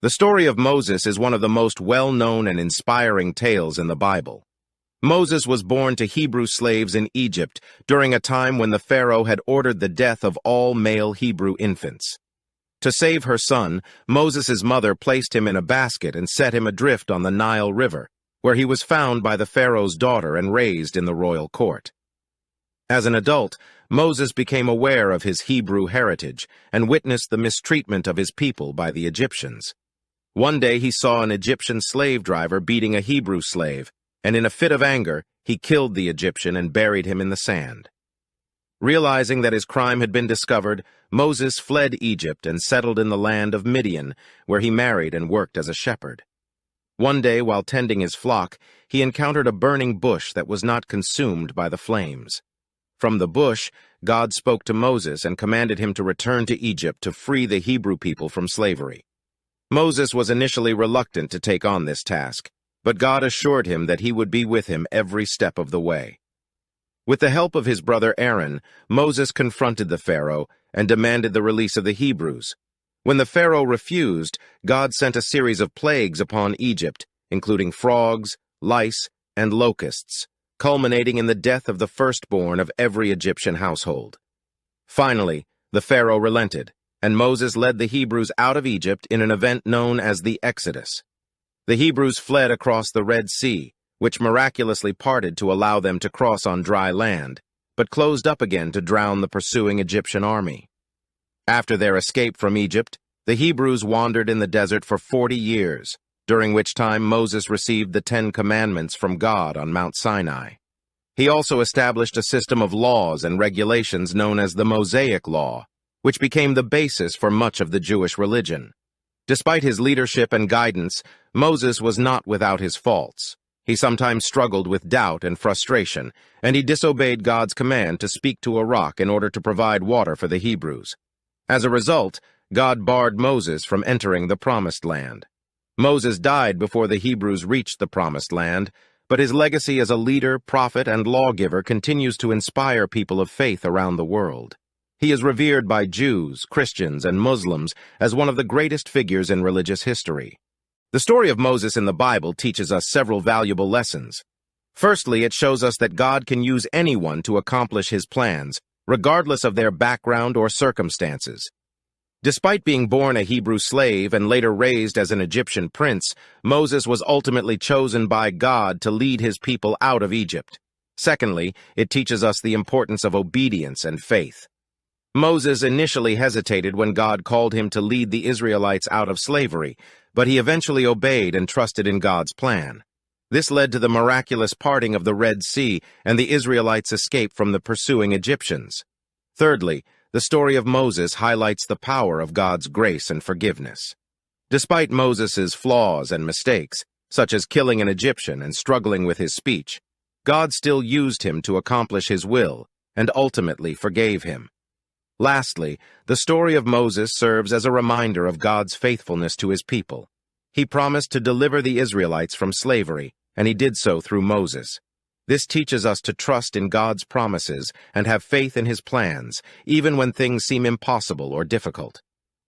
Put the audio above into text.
The story of Moses is one of the most well-known and inspiring tales in the Bible. Moses was born to Hebrew slaves in Egypt during a time when the Pharaoh had ordered the death of all male Hebrew infants. To save her son, Moses' mother placed him in a basket and set him adrift on the Nile River, where he was found by the Pharaoh's daughter and raised in the royal court. As an adult, Moses became aware of his Hebrew heritage and witnessed the mistreatment of his people by the Egyptians. One day he saw an Egyptian slave driver beating a Hebrew slave, and in a fit of anger, he killed the Egyptian and buried him in the sand. Realizing that his crime had been discovered, Moses fled Egypt and settled in the land of Midian, where he married and worked as a shepherd. One day, while tending his flock, he encountered a burning bush that was not consumed by the flames. From the bush, God spoke to Moses and commanded him to return to Egypt to free the Hebrew people from slavery. Moses was initially reluctant to take on this task, but God assured him that he would be with him every step of the way. With the help of his brother Aaron, Moses confronted the Pharaoh and demanded the release of the Hebrews. When the Pharaoh refused, God sent a series of plagues upon Egypt, including frogs, lice, and locusts, culminating in the death of the firstborn of every Egyptian household. Finally, the Pharaoh relented, and Moses led the Hebrews out of Egypt in an event known as the Exodus. The Hebrews fled across the Red Sea, which miraculously parted to allow them to cross on dry land, but closed up again to drown the pursuing Egyptian army. After their escape from Egypt, the Hebrews wandered in the desert for 40 years, during which time Moses received the 10 Commandments from God on Mount Sinai. He also established a system of laws and regulations known as the Mosaic Law, which became the basis for much of the Jewish religion. Despite his leadership and guidance, Moses was not without his faults. He sometimes struggled with doubt and frustration, and he disobeyed God's command to speak to a rock in order to provide water for the Hebrews. As a result, God barred Moses from entering the Promised Land. Moses died before the Hebrews reached the Promised Land, but his legacy as a leader, prophet, and lawgiver continues to inspire people of faith around the world. He is revered by Jews, Christians, and Muslims as one of the greatest figures in religious history. The story of Moses in the Bible teaches us several valuable lessons. Firstly, it shows us that God can use anyone to accomplish his plans, regardless of their background or circumstances. Despite being born a Hebrew slave and later raised as an Egyptian prince, Moses was ultimately chosen by God to lead his people out of Egypt. Secondly, it teaches us the importance of obedience and faith. Moses initially hesitated when God called him to lead the Israelites out of slavery, but he eventually obeyed and trusted in God's plan. This led to the miraculous parting of the Red Sea and the Israelites' escape from the pursuing Egyptians. Thirdly, the story of Moses highlights the power of God's grace and forgiveness. Despite Moses' flaws and mistakes, such as killing an Egyptian and struggling with his speech, God still used him to accomplish his will and ultimately forgave him. Lastly, the story of Moses serves as a reminder of God's faithfulness to his people. He promised to deliver the Israelites from slavery, and he did so through Moses. This teaches us to trust in God's promises and have faith in his plans, even when things seem impossible or difficult.